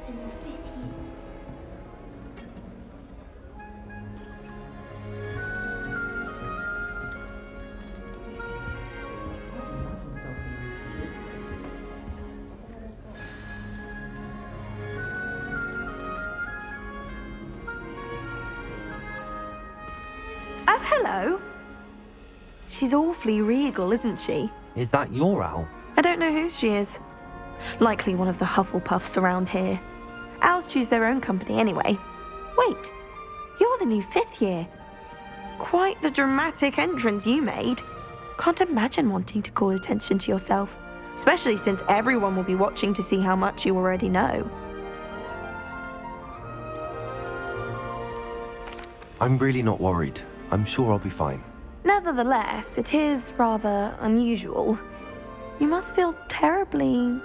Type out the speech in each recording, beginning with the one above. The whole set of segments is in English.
in your 5th year. Oh, hello. She's awfully regal, isn't she? Is that your owl? I don't know who she is. Likely one of the Hufflepuffs around here. Owls choose their own company anyway. Wait, you're the new 5th year. Quite the dramatic entrance you made. Can't imagine wanting to call attention to yourself, especially since everyone will be watching to see how much you already know. I'm really not worried. I'm sure I'll be fine. Nevertheless, it is rather unusual. You must feel terribly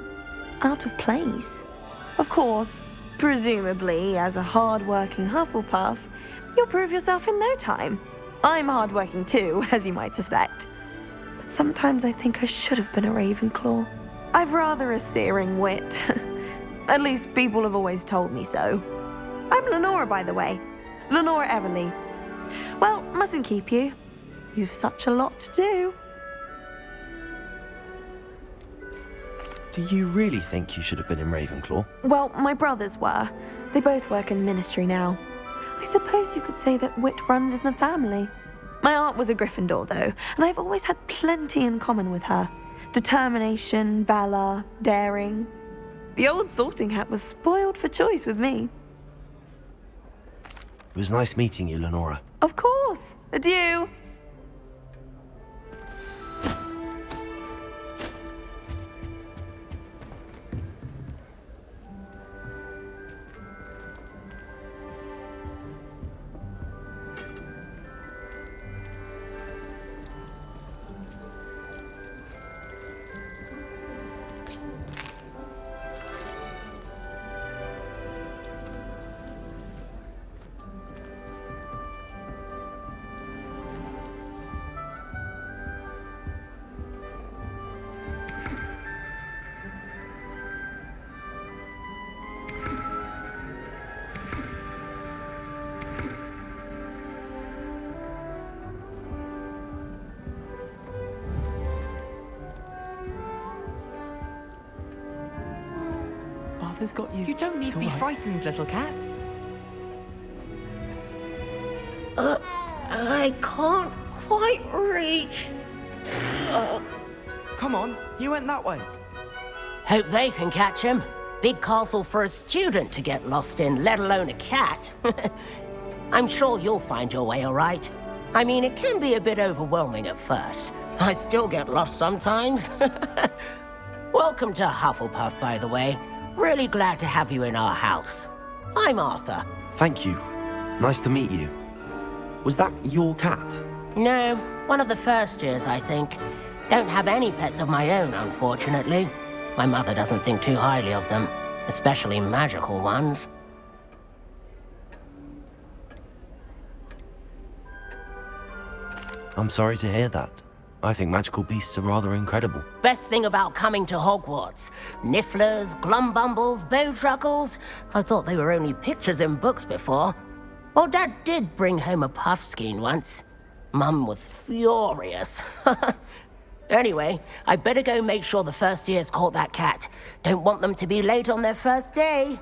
out of place. Of course, presumably, as a hard-working Hufflepuff, you'll prove yourself in no time. I'm hard-working too, as you might suspect. But sometimes I think I should have been a Ravenclaw. I've rather a searing wit. At least people have always told me so. I'm Lenora, by the way. Lenora Everly. Well, mustn't keep you. You've such a lot to do. Do you really think you should have been in Ravenclaw? Well, my brothers were. They both work in the ministry now. I suppose you could say that wit runs in the family. My aunt was a Gryffindor, though, and I've always had plenty in common with her. Determination, valor, daring. The old sorting hat was spoiled for choice with me. It was nice meeting you, Lenora. Of course. Adieu. Arthur's got you. You don't need It's to be all right. frightened, little cat. I can't quite reach. Come on, you went that way. Hope they can catch him. Big castle for a student to get lost in, let alone a cat. I'm sure you'll find your way all right. I mean, it can be a bit overwhelming at first. I still get lost sometimes. Welcome to Hufflepuff, by the way. Really glad to have you in our house. I'm Arthur. Thank you. Nice to meet you. Was that your cat? No, one of the first years, I think. Don't have any pets of my own, unfortunately. My mother doesn't think too highly of them, especially magical ones. I'm sorry to hear that. I think magical beasts are rather incredible. Best thing about coming to Hogwarts. Nifflers, glumbumbles, bowtruckles. I thought they were only pictures in books before. Well, Dad did bring home a puffskein once. Mum was furious. Anyway, I better go make sure the first years caught that cat. Don't want them to be late on their first day.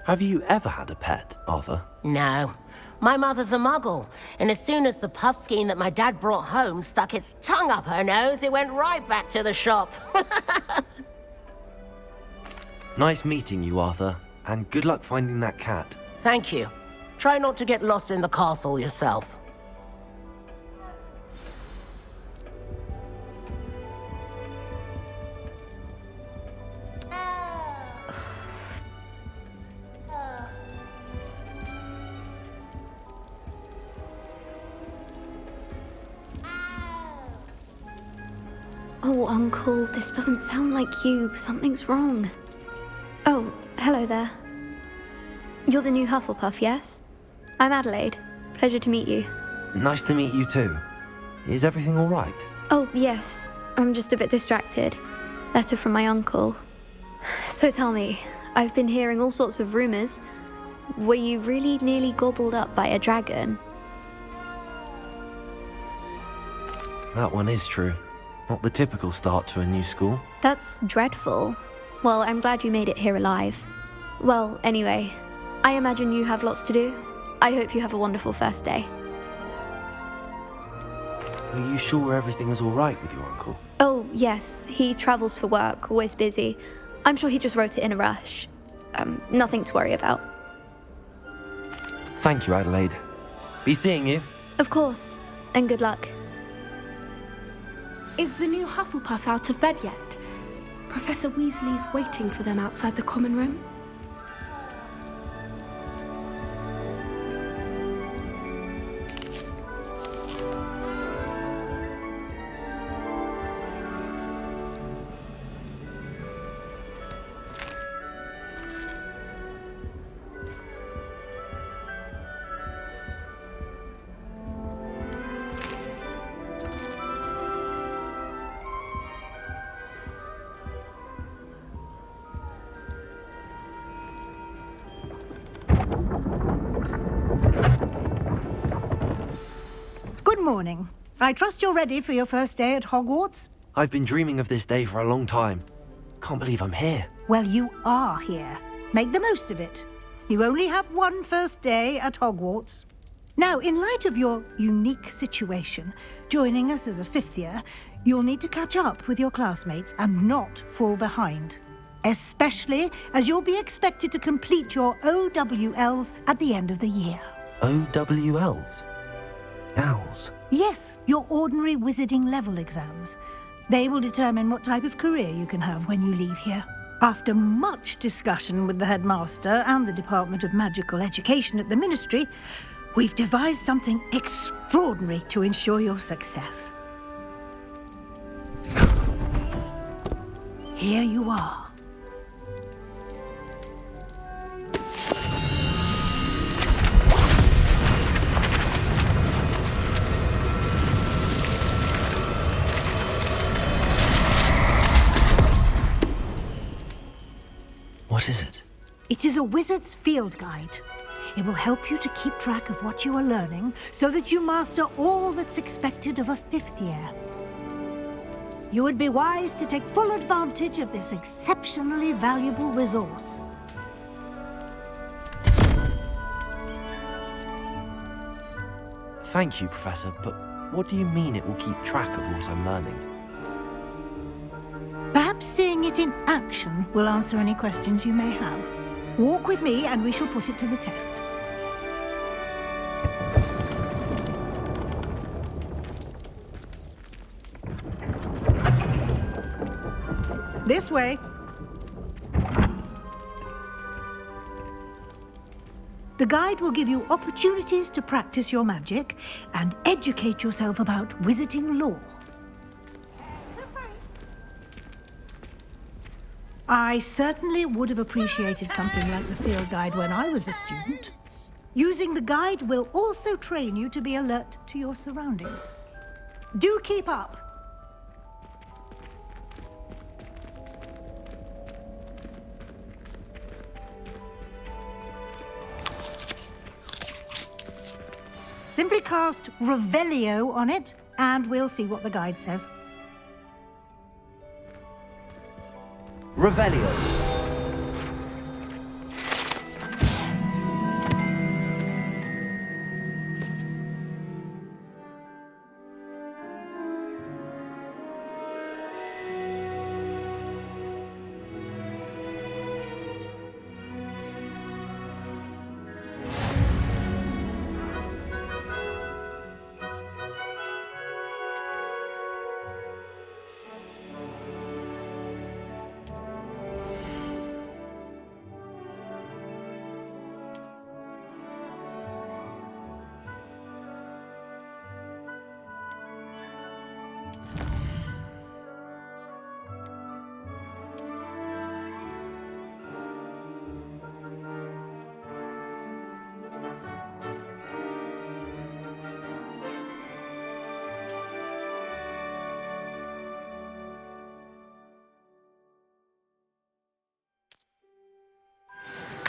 Have you ever had a pet, Arthur? No. My mother's a muggle, and as soon as the puffskein that my dad brought home stuck its tongue up her nose, it went right back to the shop. Nice meeting you, Arthur, and good luck finding that cat. Thank you. Try not to get lost in the castle yourself. Oh, Uncle, this doesn't sound like you. Something's wrong. Oh, hello there. You're the new Hufflepuff, yes? I'm Adelaide. Pleasure to meet you. Nice to meet you too. Is everything all right? Oh, yes. I'm just a bit distracted. Letter from my uncle. So tell me, I've been hearing all sorts of rumours. Were you really nearly gobbled up by a dragon? That one is true. Not the typical start to a new school. That's dreadful. Well, I'm glad you made it here alive. Well, anyway, I imagine you have lots to do. I hope you have a wonderful first day. Are you sure everything is all right with your uncle? Oh, yes, he travels for work, always busy. I'm sure he just wrote it in a rush. Nothing to worry about. Thank you, Adelaide. Be seeing you. Of course, and good luck. Is the new Hufflepuff out of bed yet? Professor Weasley's waiting for them outside the common room. Good morning. I trust you're ready for your first day at Hogwarts? I've been dreaming of this day for a long time. Can't believe I'm here. Well, you are here. Make the most of it. You only have one first day at Hogwarts. Now, in light of your unique situation, joining us as a fifth year, you'll need to catch up with your classmates and not fall behind. Especially as you'll be expected to complete your OWLs at the end of the year. OWLs? Owls? Yes, your ordinary wizarding level exams. They will determine what type of career you can have when you leave here. After much discussion with the headmaster and the Department of Magical Education at the Ministry, we've devised something extraordinary to ensure your success. Here you are. What is it? It is a wizard's field guide. It will help you to keep track of what you are learning so that you master all that's expected of a fifth year. You would be wise to take full advantage of this exceptionally valuable resource. Thank you, Professor, but what do you mean it will keep track of what I'm learning? Perhaps seeing it in action will answer any questions you may have. Walk with me and we shall put it to the test. This way. The guide will give you opportunities to practice your magic and educate yourself about wizarding lore. I certainly would have appreciated something like the field guide when I was a student. Using the guide will also train you to be alert to your surroundings. Do keep up! Simply cast Revelio on it, and we'll see what the guide says. Revelio.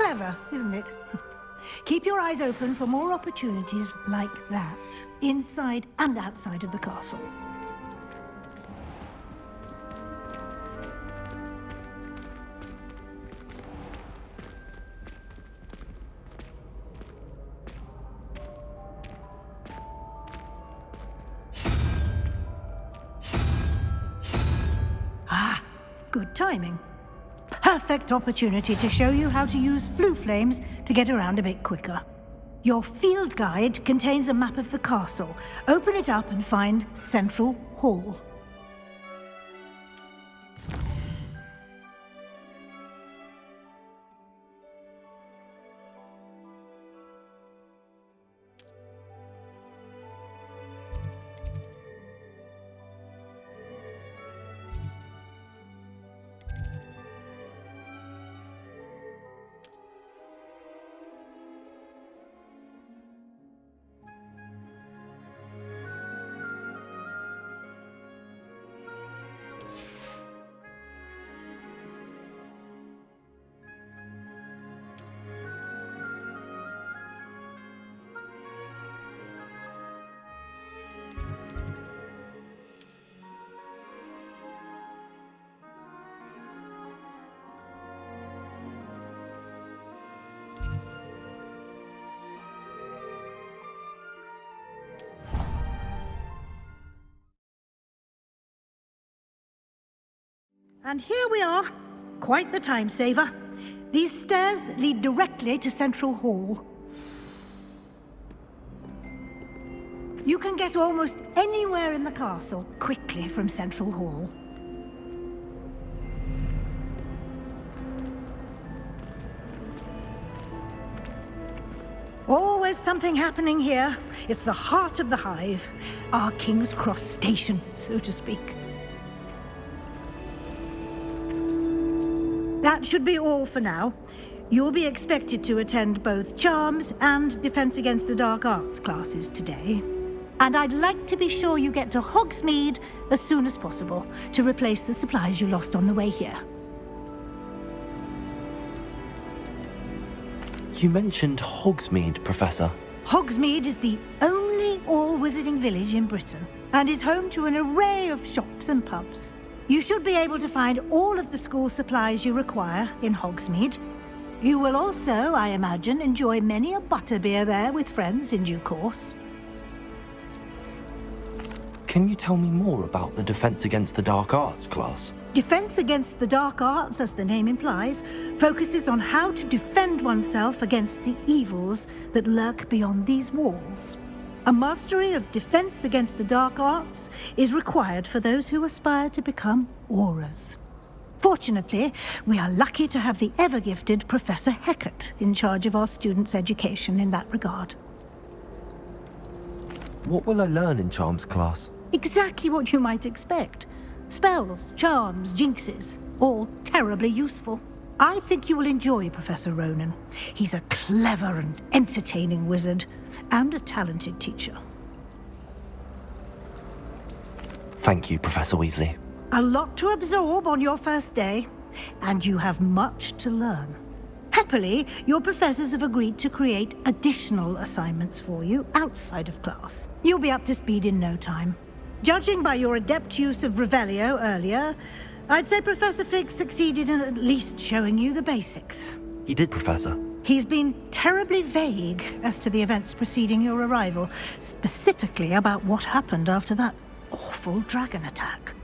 Clever, isn't it? Keep your eyes open for more opportunities like that, inside and outside of the castle. Good timing. Perfect opportunity to show you how to use flue flames to get around a bit quicker. Your field guide contains a map of the castle. Open it up and find Central Hall. And here we are. Quite the time saver. These stairs lead directly to Central Hall. You can get almost anywhere in the castle quickly from Central Hall. Always something happening here. It's the heart of the hive. Our King's Cross station, so to speak. That should be all for now. You'll be expected to attend both Charms and Defense Against the Dark Arts classes today. And I'd like to be sure you get to Hogsmeade as soon as possible to replace the supplies you lost on the way here. You mentioned Hogsmeade, Professor. Hogsmeade is the only all-wizarding village in Britain and is home to an array of shops and pubs. You should be able to find all of the school supplies you require in Hogsmeade. You will also, I imagine, enjoy many a butterbeer there with friends in due course. Can you tell me more about the Defense Against the Dark Arts class? Defense Against the Dark Arts, as the name implies, focuses on how to defend oneself against the evils that lurk beyond these walls. A mastery of Defense Against the Dark Arts is required for those who aspire to become Aurors. Fortunately, we are lucky to have the ever-gifted Professor Hecat in charge of our students' education in that regard. What will I learn in Charms class? Exactly what you might expect. Spells, charms, jinxes, all terribly useful. I think you will enjoy Professor Ronan. He's a clever and entertaining wizard, and a talented teacher. Thank you, Professor Weasley. A lot to absorb on your first day, and you have much to learn. Happily, your professors have agreed to create additional assignments for you outside of class. You'll be up to speed in no time. Judging by your adept use of Revelio earlier, I'd say Professor Fig succeeded in at least showing you the basics. He did, Professor. He's been terribly vague as to the events preceding your arrival, specifically about what happened after that awful dragon attack.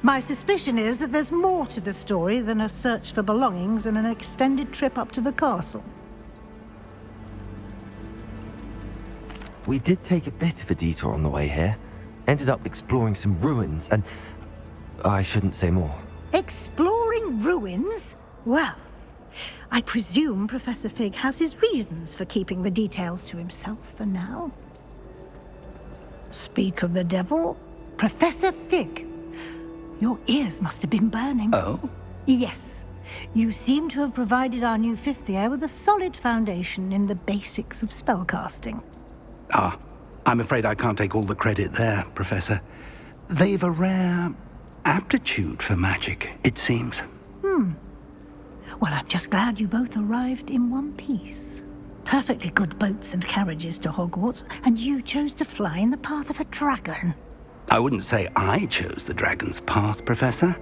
My suspicion is that there's more to the story than a search for belongings and an extended trip up to the castle. We did take a bit of a detour on the way here. Ended up exploring some ruins and... I shouldn't say more. Exploring ruins? Well, I presume Professor Fig has his reasons for keeping the details to himself for now. Speak of the devil, Professor Fig. Your ears must have been burning. Oh? Yes. You seem to have provided our new fifth year with a solid foundation in the basics of spellcasting. Ah, I'm afraid I can't take all the credit there, Professor. They've a rare aptitude for magic, it seems. Well, I'm just glad you both arrived in one piece. Perfectly good boats and carriages to Hogwarts, and you chose to fly in the path of a dragon. I wouldn't say I chose the dragon's path, Professor.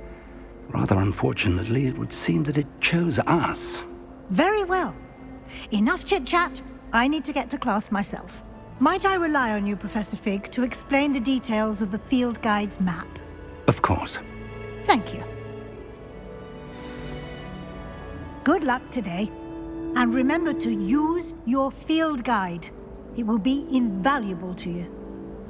Rather unfortunately, it would seem that it chose us. Very well. Enough chit-chat. I need to get to class myself. Might I rely on you, Professor Fig, to explain the details of the field guide's map? Of course. Thank you. Good luck today. And remember to use your field guide. It will be invaluable to you.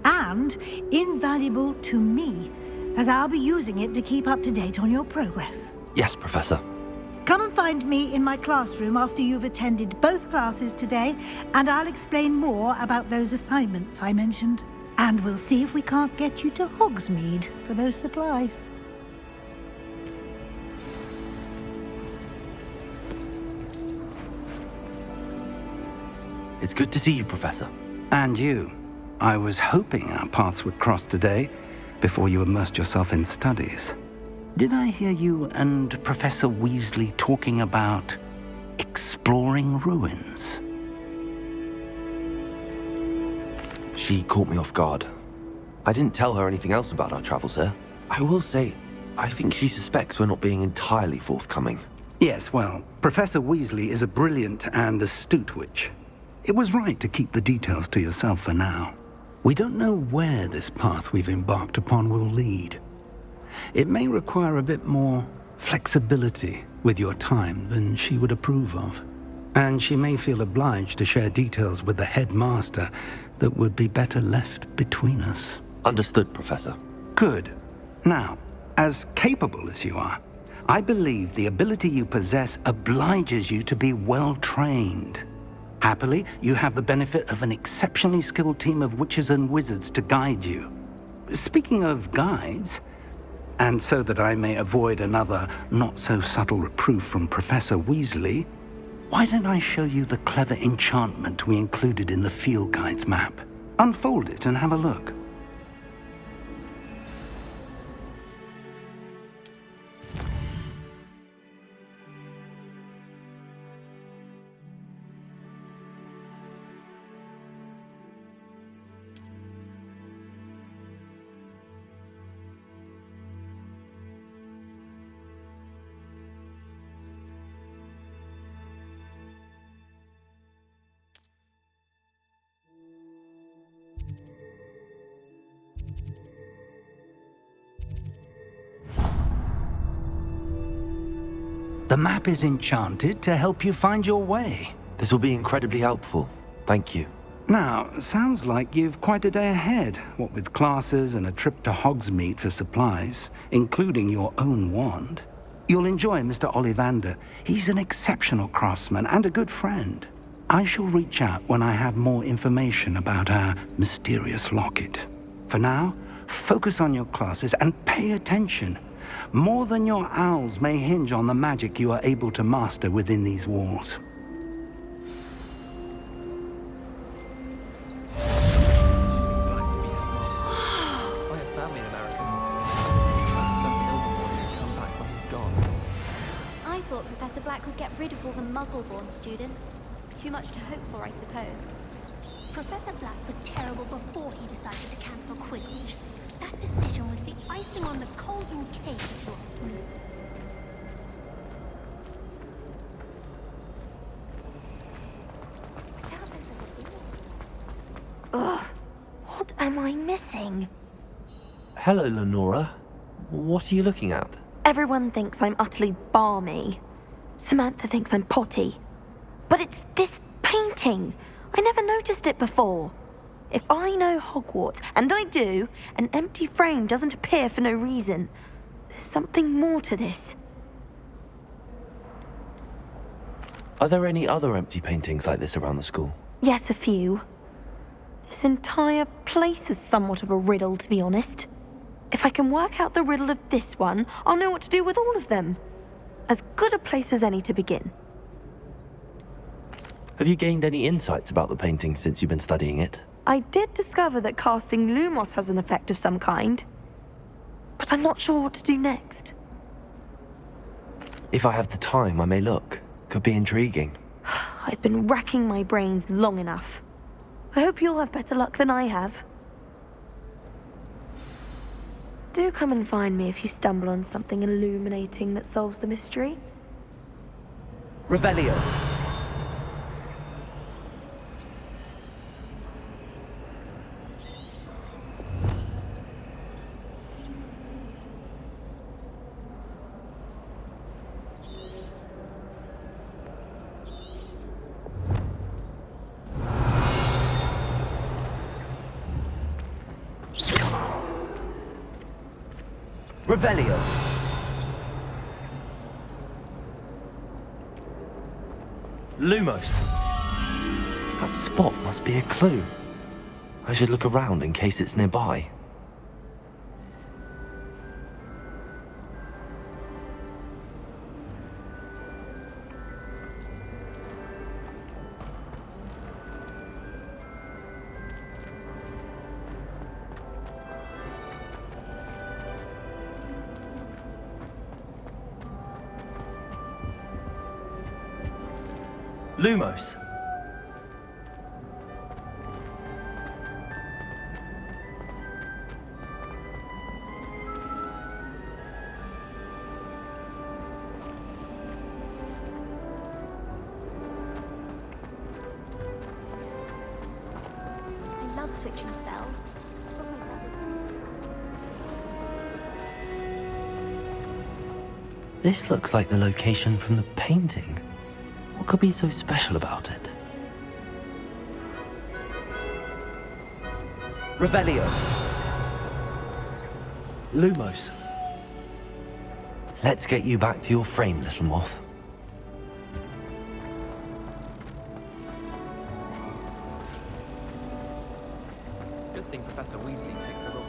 And invaluable to me, as I'll be using it to keep up to date on your progress. Yes, Professor. Come and find me in my classroom after you've attended both classes today, and I'll explain more about those assignments I mentioned. And we'll see if we can't get you to Hogsmeade for those supplies. It's good to see you, Professor. And you. I was hoping our paths would cross today, before you immersed yourself in studies. Did I hear you and Professor Weasley talking about exploring ruins? She caught me off guard. I didn't tell her anything else about our travels here. I will say, I think she suspects we're not being entirely forthcoming. Yes, well, Professor Weasley is a brilliant and astute witch. It was right to keep the details to yourself for now. We don't know where this path we've embarked upon will lead. It may require a bit more flexibility with your time than she would approve of. And she may feel obliged to share details with the headmaster that would be better left between us. Understood, Professor. Good. Now, as capable as you are, I believe the ability you possess obliges you to be well-trained. Happily, you have the benefit of an exceptionally skilled team of witches and wizards to guide you. Speaking of guides, and so that I may avoid another not-so-subtle reproof from Professor Weasley, why don't I show you the clever enchantment we included in the field guide's map? Unfold it and have a look. The map is enchanted to help you find your way. This will be incredibly helpful. Thank you. Now, sounds like you've quite a day ahead, what with classes and a trip to Hogsmeade for supplies, including your own wand. You'll enjoy Mr. Ollivander. He's an exceptional craftsman and a good friend. I shall reach out when I have more information about our mysterious locket. For now, focus on your classes and pay attention. More than your owls may hinge on the magic you are able to master within these walls. I thought Professor Black would get rid of all the Muggle-born students. Too much to hope for, I suppose. Professor Black was terrible before he decided to cancel Quidditch. That decision was the icing on the golden cake. Ugh, what am I missing? Hello, Lenora. What are you looking at? Everyone thinks I'm utterly balmy. Samantha thinks I'm potty. But it's this painting. I never noticed it before. If I know Hogwarts, and I do, an empty frame doesn't appear for no reason. There's something more to this. Are there any other empty paintings like this around the school? Yes, a few. This entire place is somewhat of a riddle, to be honest. If I can work out the riddle of this one, I'll know what to do with all of them. As good a place as any to begin. Have you gained any insights about the painting since you've been studying it? I did discover that casting Lumos has an effect of some kind. But I'm not sure what to do next. If I have the time, I may look. Could be intriguing. I've been racking my brains long enough. I hope you'll have better luck than I have. Do come and find me if you stumble on something illuminating that solves the mystery. Revelio. Revelio. Lumos. That spot must be a clue. I should look around in case it's nearby. Lumos. I love switching spells. This looks like the location from the painting. What could be so special about it? Revelio. Lumos. Let's get you back to your frame, little moth. Good thing Professor Weasley picked the book.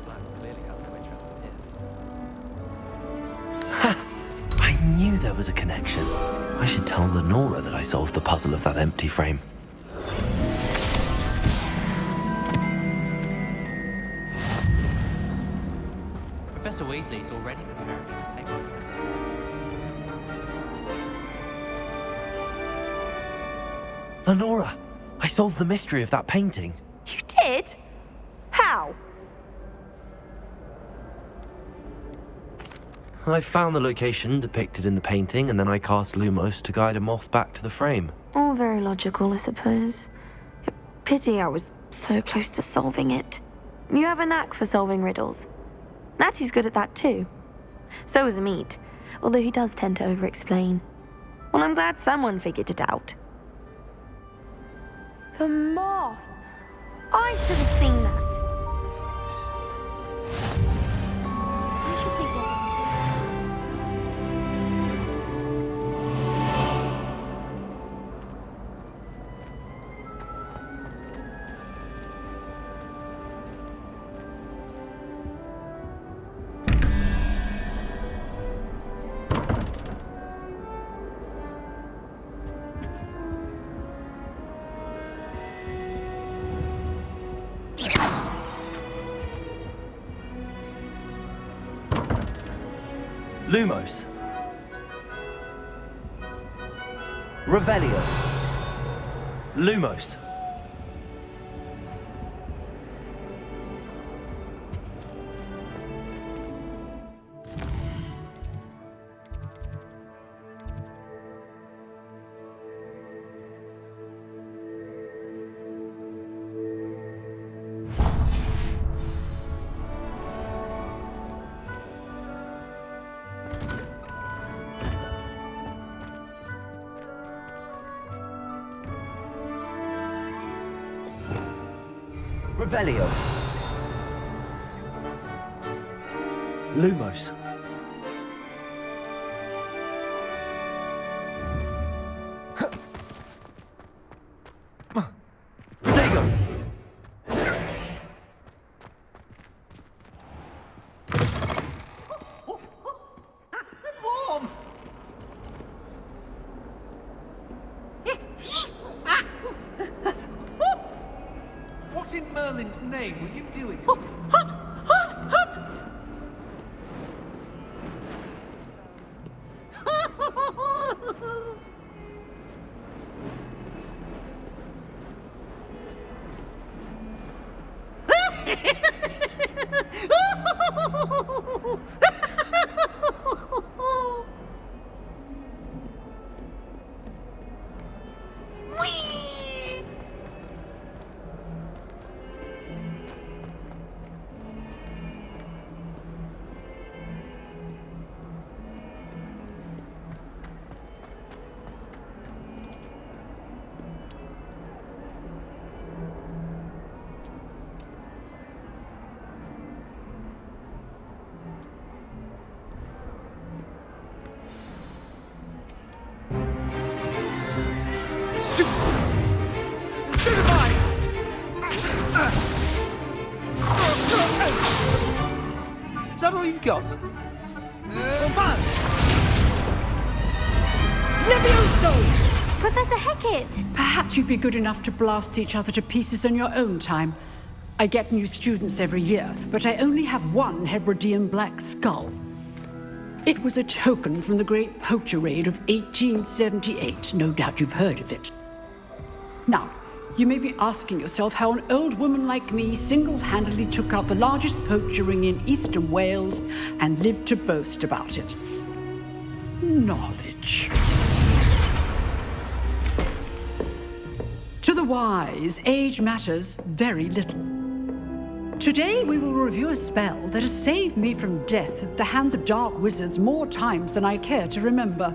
Black clearly has no interest in his. Ha! I knew there was a connection. I should tell Lenora that I solved the puzzle of that empty frame. Professor Weasley's already preparing me to take my trip. Lenora! I solved the mystery of that painting. You did? How? I found the location depicted in the painting, and then I cast Lumos to guide a moth back to the frame. All very logical, I suppose. Pity I was so close to solving it. You have a knack for solving riddles. Natty's good at that too. So is Amit, although he does tend to over-explain. Well, I'm glad someone figured it out. The moth! I should have seen that. I should think what Lumos. Revelio. Lumos. Revelio. Lumos. Dago. Mom! What in Merlin's name were you doing? Stupefy! Is that all you've got? Levioso! Professor Hecat! Perhaps you'd be good enough to blast each other to pieces on your own time. I get new students every year, but I only have one Hebridean black skull. It was a token from the Great Poacher Raid of 1878. No doubt you've heard of it. Now, you may be asking yourself how an old woman like me single-handedly took out the largest poacher ring in eastern Wales and lived to boast about it. Knowledge. To the wise, age matters very little. Today we will review a spell that has saved me from death at the hands of dark wizards more times than I care to remember.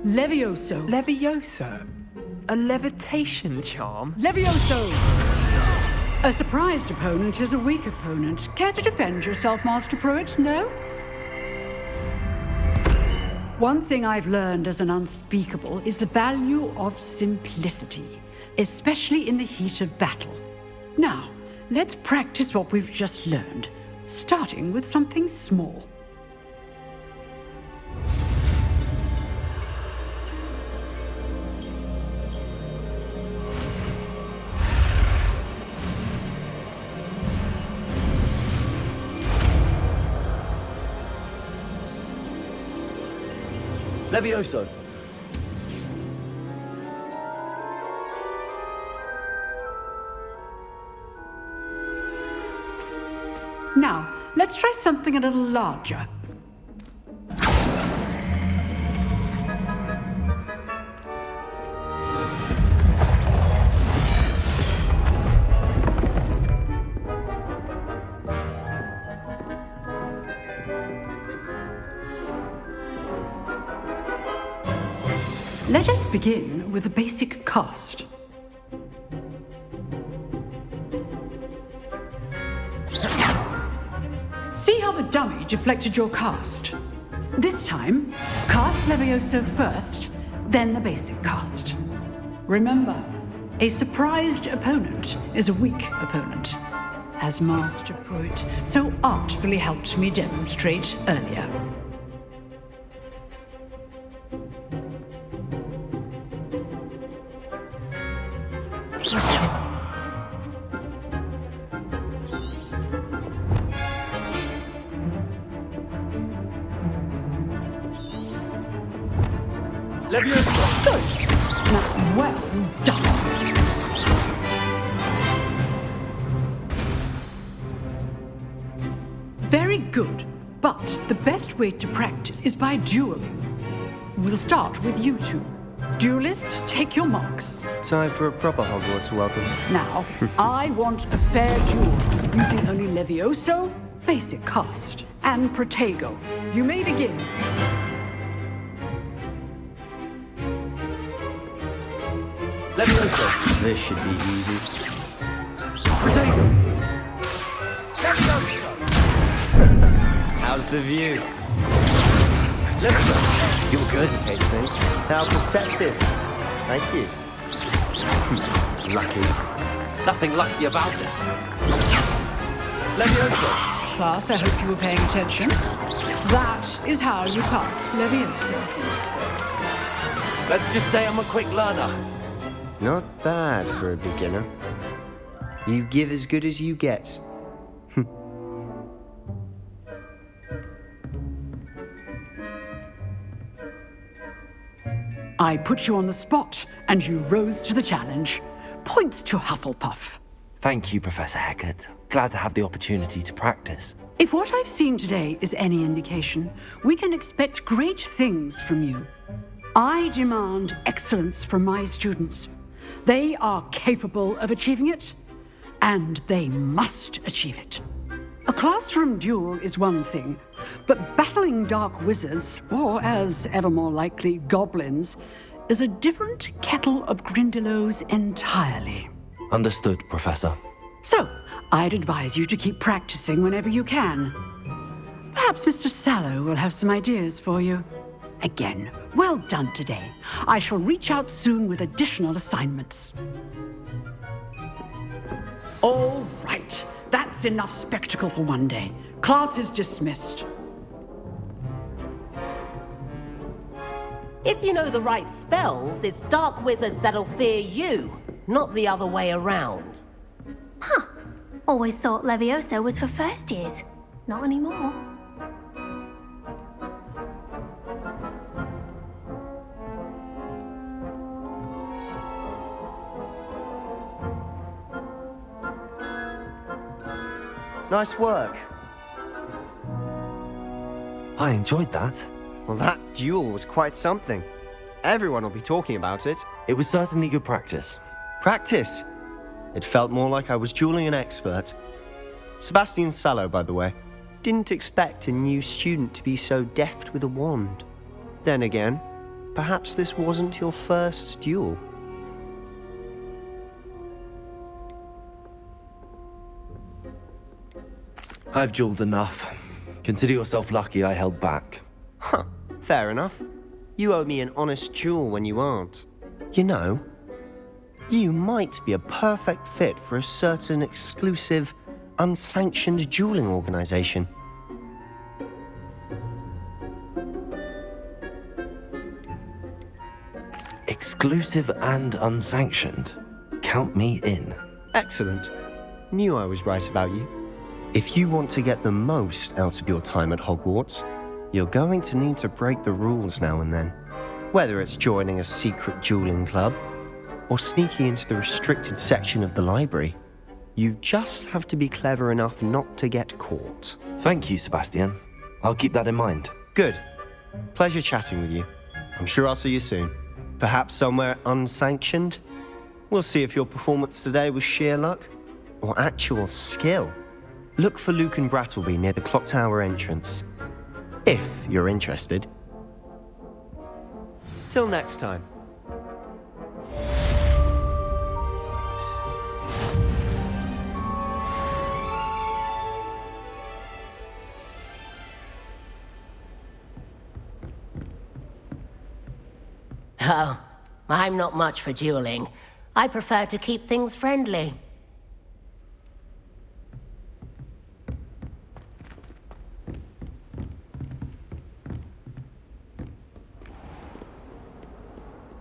Levioso. Levioso? A levitation charm? Levioso! A surprised opponent is a weak opponent. Care to defend yourself, Master Pruitt? No? One thing I've learned as an unspeakable is the value of simplicity, especially in the heat of battle. Now, let's practice what we've just learned, starting with something small. Levioso. Now, let's try something a little larger. Let us begin with a basic cast. See how the dummy deflected your cast? This time, cast Levioso first, then the basic cast. Remember, a surprised opponent is a weak opponent, as Master Pruitt so artfully helped me demonstrate earlier. Levioso! Good. Now, well done. Very good. But the best way to practice is by dueling. We'll start with you two. Duelists, take your marks. Time for a proper Hogwarts welcome. Now, I want a fair duel, using only Levioso, basic cast, and Protego. You may begin. Levioso. This should be easy. Protego. How's the view? Levioso. You're good, Hastings. How perceptive. Thank you. Lucky. Nothing lucky about it. Levioso. Class, I hope you were paying attention. That is how you cast Levioso. Let's just say I'm a quick learner. Not bad for a beginner. You give as good as you get. I put you on the spot, and you rose to the challenge. Points to Hufflepuff. Thank you, Professor Hecat. Glad to have the opportunity to practice. If what I've seen today is any indication, we can expect great things from you. I demand excellence from my students. They are capable of achieving it, and they must achieve it. A classroom duel is one thing, but battling dark wizards, or as ever more likely, goblins, is a different kettle of Grindylows entirely. Understood, Professor. So, I'd advise you to keep practicing whenever you can. Perhaps Mr. Sallow will have some ideas for you. Again, well done today. I shall reach out soon with additional assignments. All right, that's enough spectacle for one day. Class is dismissed. If you know the right spells, it's dark wizards that'll fear you, not the other way around. Huh. Always thought Leviosa was for first years. Not anymore. Nice work. I enjoyed that. Well, that duel was quite something. Everyone will be talking about it. It was certainly good practice. Practice? It felt more like I was dueling an expert. Sebastian Sallow, by the way. Didn't expect a new student to be so deft with a wand. Then again, perhaps this wasn't your first duel. I've dueled enough. Consider yourself lucky I held back. Huh, fair enough. You owe me an honest duel when you aren't. You know, you might be a perfect fit for a certain exclusive, unsanctioned dueling organization. Exclusive and unsanctioned. Count me in. Excellent. Knew I was right about you. If you want to get the most out of your time at Hogwarts, you're going to need to break the rules now and then. Whether it's joining a secret dueling club, or sneaking into the restricted section of the library, you just have to be clever enough not to get caught. Thank you, Sebastian. I'll keep that in mind. Good. Pleasure chatting with you. I'm sure I'll see you soon. Perhaps somewhere unsanctioned? We'll see if your performance today was sheer luck, or actual skill. Look for Luke and Brattleby near the clock tower entrance. If you're interested. Till next time. Oh, I'm not much for dueling. I prefer to keep things friendly.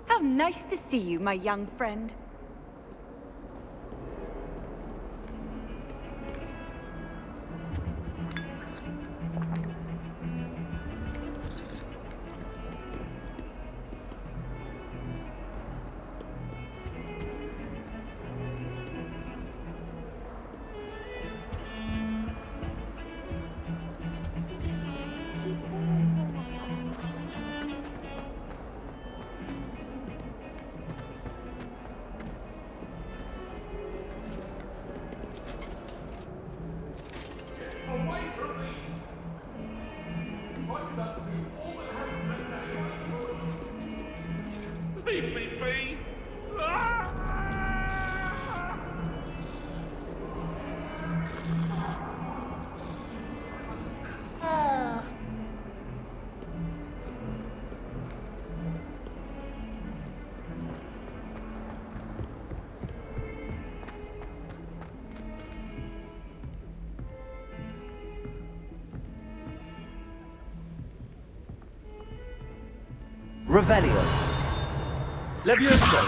How nice to see you, my young friend. Leave me be! Revelio. Levioso.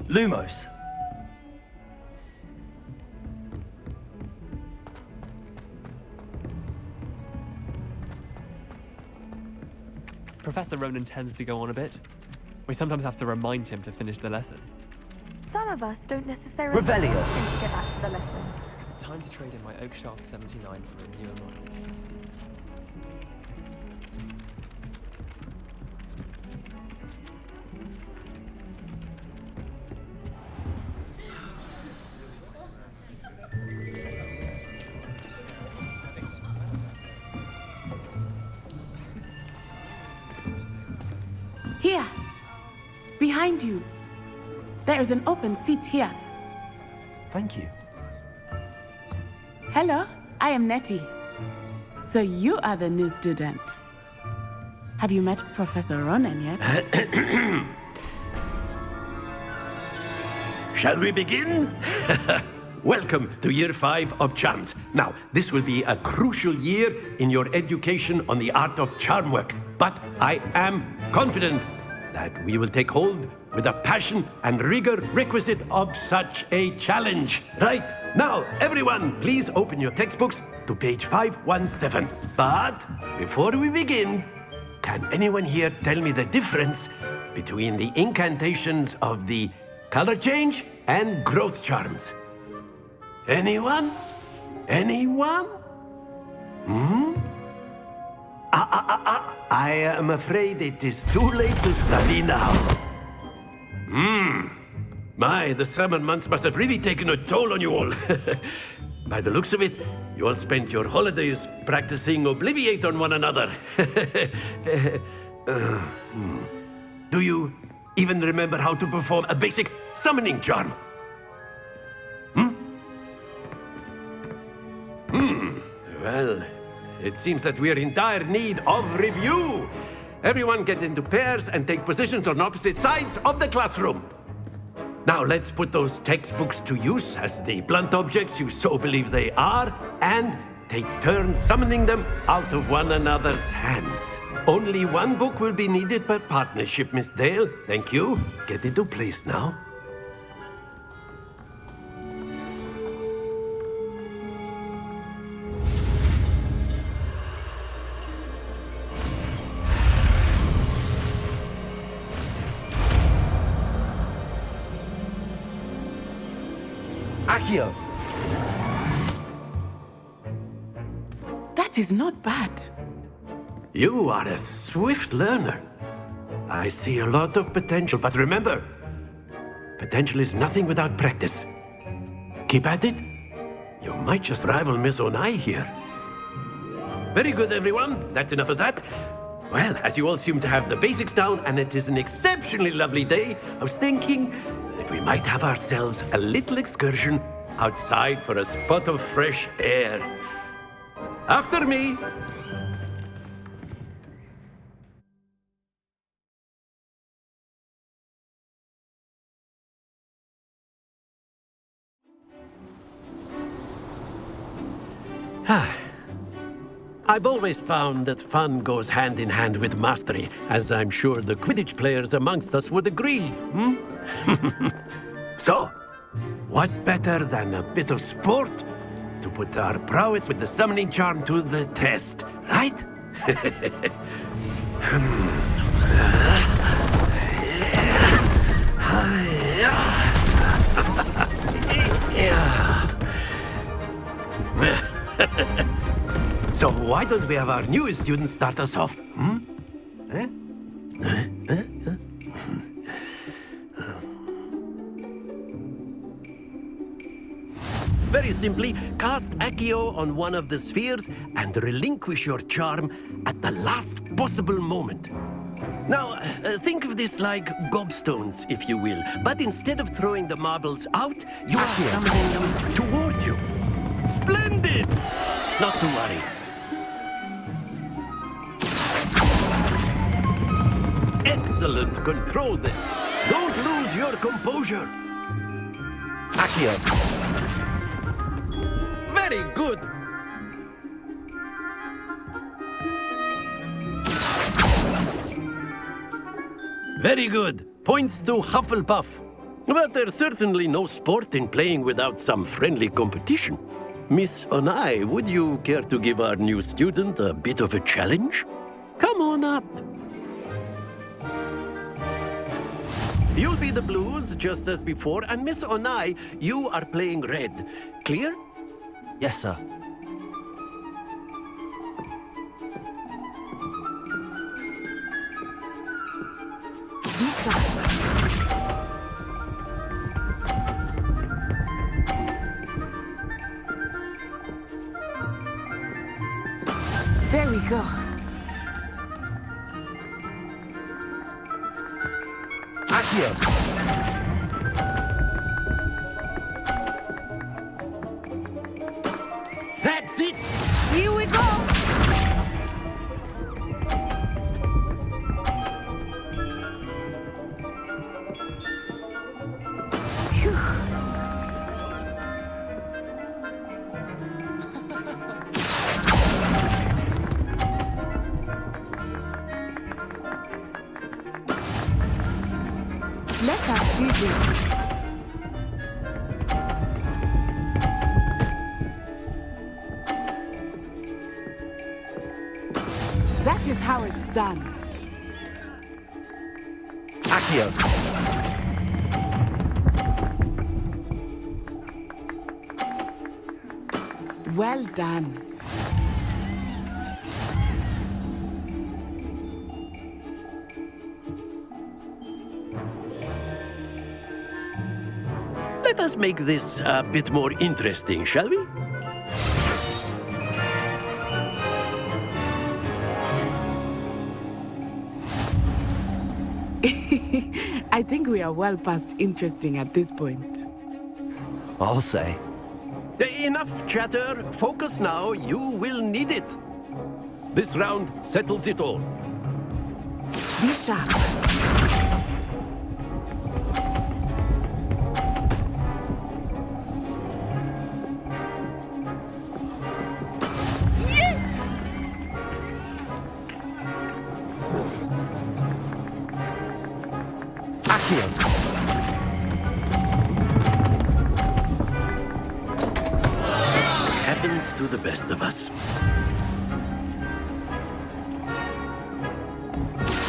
Lumos. Professor Ronan tends to go on a bit. We sometimes have to remind him to finish the lesson. Some of us don't necessarily Revelio. want him to get back to the lesson. It's time to trade in my Oakshaft 79 for a newer model. Here! Behind you. There is an open seat here. Thank you. Hello, I am Nettie. So you are the new student. Have you met Professor Ronen yet? Shall we begin? Welcome to Year 5 of Charms. Now, this will be a crucial year in your education on the art of charm work. But I am confident that we will take hold with the passion and rigor requisite of such a challenge. Right, now, everyone, please open your textbooks to page 517. But before we begin, can anyone here tell me the difference between the incantations of the color change and growth charms? Anyone? Anyone? I am afraid it is too late to study now. My, the summer months must have really taken a toll on you all. By the looks of it, you all spent your holidays practicing Obliviate on one another. Do you even remember how to perform a basic summoning charm? Well, it seems that we are in dire need of review. Everyone get into pairs and take positions on opposite sides of the classroom. Now let's put those textbooks to use as the blunt objects you so believe they are, and take turns summoning them out of one another's hands. Only one book will be needed per partnership, Miss Dale. Thank you. Get into place now. Accio. That is not bad. You are a swift learner. I see a lot of potential, but remember, potential is nothing without practice. Keep at it. You might just rival Miss Onai here. Very good, everyone. That's enough of that. Well, as you all seem to have the basics down, and it is an exceptionally lovely day, I was thinking that we might have ourselves a little excursion outside for a spot of fresh air. After me. I've always found that fun goes hand in hand with mastery, as I'm sure the Quidditch players amongst us would agree, So, what better than a bit of sport to put our prowess with the summoning charm to the test, right? So why don't we have our newest student start us off? Very simply, cast Accio on one of the spheres and relinquish your charm at the last possible moment. Now, think of this like gobstones, if you will. But instead of throwing the marbles out, you are summoning them toward you. Splendid! Not to worry. Excellent control there. Don't lose your composure. Accio. Very good. Very good. Points to Hufflepuff. But there's certainly no sport in playing without some friendly competition. Miss Onai, would you care to give our new student a bit of a challenge? Come on up. You'll be the blues, just as before, and Miss Onai, you are playing red. Clear? Yes, sir. There we go. Accio. That's it! Here we go! Let us see this. That is how it's done. Accio. Well done. Let us make this a bit more interesting, shall we? I think we are well past interesting at this point. I'll say. Enough chatter. Focus now. You will need it. This round settles it all. Be sharp. Happens to the best of us.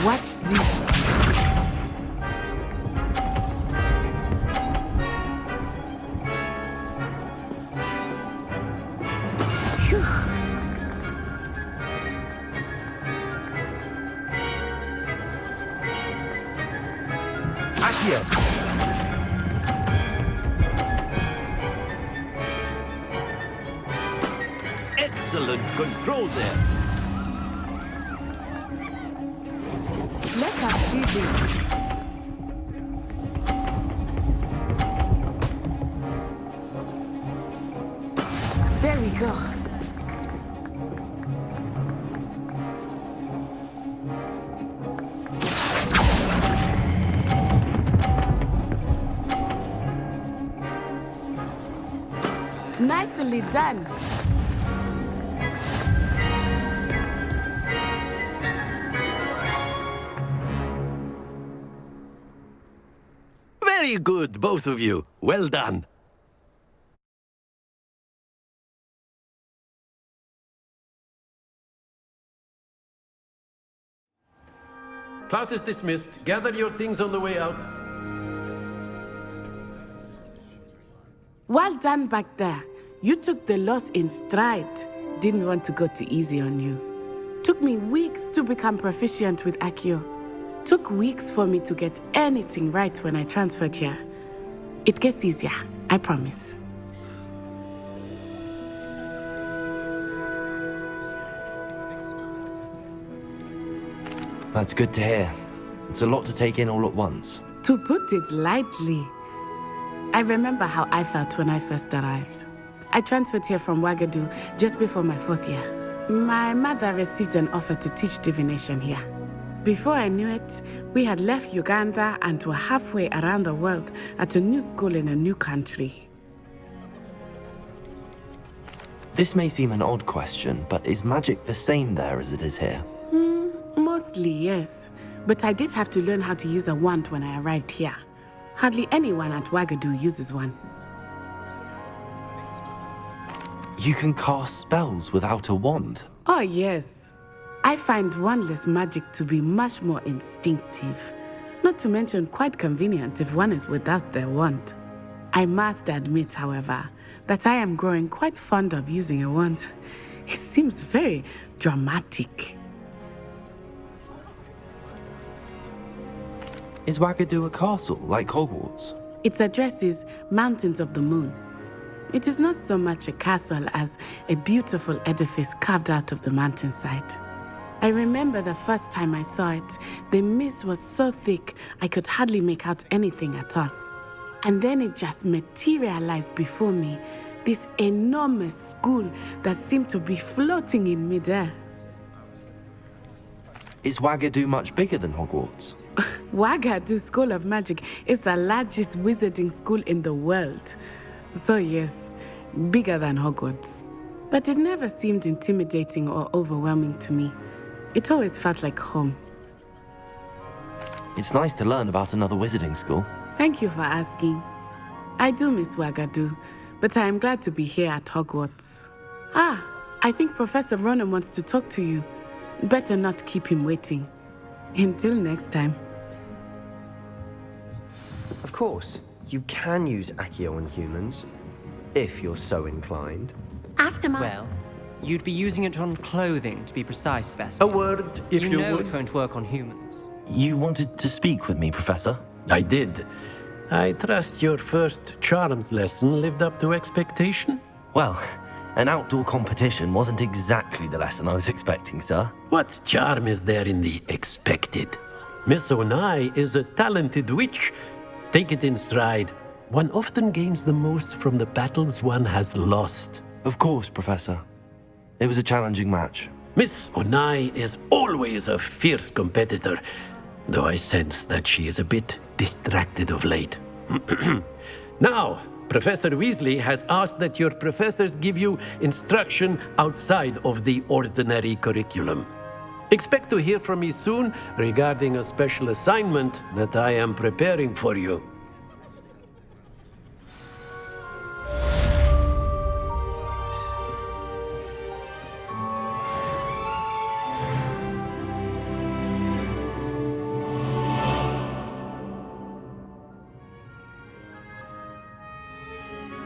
Watch this. Excellent control there. Let us see this. There we go. Nicely done. Very good, both of you. Well done. Class is dismissed. Gather your things on the way out. Well done back there. You took the loss in stride. Didn't want to go too easy on you. Took me weeks to become proficient with Accio. Took weeks for me to get anything right when I transferred here. It gets easier, I promise. That's good to hear. It's a lot to take in all at once. To put it lightly, I remember how I felt when I first arrived. I transferred here from Ouagadougou just before my 4th year. My mother received an offer to teach divination here. Before I knew it, we had left Uganda and were halfway around the world at a new school in a new country. This may seem an odd question, but is magic the same there as it is here? Mostly, yes. But I did have to learn how to use a wand when I arrived here. Hardly anyone at Ouagadougou uses one. You can cast spells without a wand? Oh, yes. I find wandless magic to be much more instinctive. Not to mention quite convenient if one is without their wand. I must admit, however, that I am growing quite fond of using a wand. It seems very dramatic. Is Ouagadougou a castle, like Hogwarts? Its address is Mountains of the Moon. It is not so much a castle as a beautiful edifice carved out of the mountainside. I remember the first time I saw it, the mist was so thick I could hardly make out anything at all. And then it just materialized before me, this enormous school that seemed to be floating in midair. Is Ouagadougou much bigger than Hogwarts? Ouagadougou School of Magic is the largest wizarding school in the world. So yes, bigger than Hogwarts. But it never seemed intimidating or overwhelming to me. It always felt like home. It's nice to learn about another wizarding school. Thank you for asking. I do miss Wagadu, but I am glad to be here at Hogwarts. Ah, I think Professor Ronan wants to talk to you. Better not keep him waiting. Until next time. Of course, you can use Accio on humans, if you're so inclined. After my... Well, you'd be using it on clothing, to be precise, Sebastian. A word, if you know would. it won't work on humans. You wanted to speak with me, Professor? I did. I trust your first charms lesson lived up to expectation? Well, an outdoor competition wasn't exactly the lesson I was expecting, sir. What charm is there in the expected? Miss Onai is a talented witch. Take it in stride. One often gains the most from the battles one has lost. Of course, Professor. It was a challenging match. Miss Onai is always a fierce competitor, though I sense that she is a bit distracted of late. Now, Professor Weasley has asked that your professors give you instruction outside of the ordinary curriculum. Expect to hear from me soon regarding a special assignment that I am preparing for you.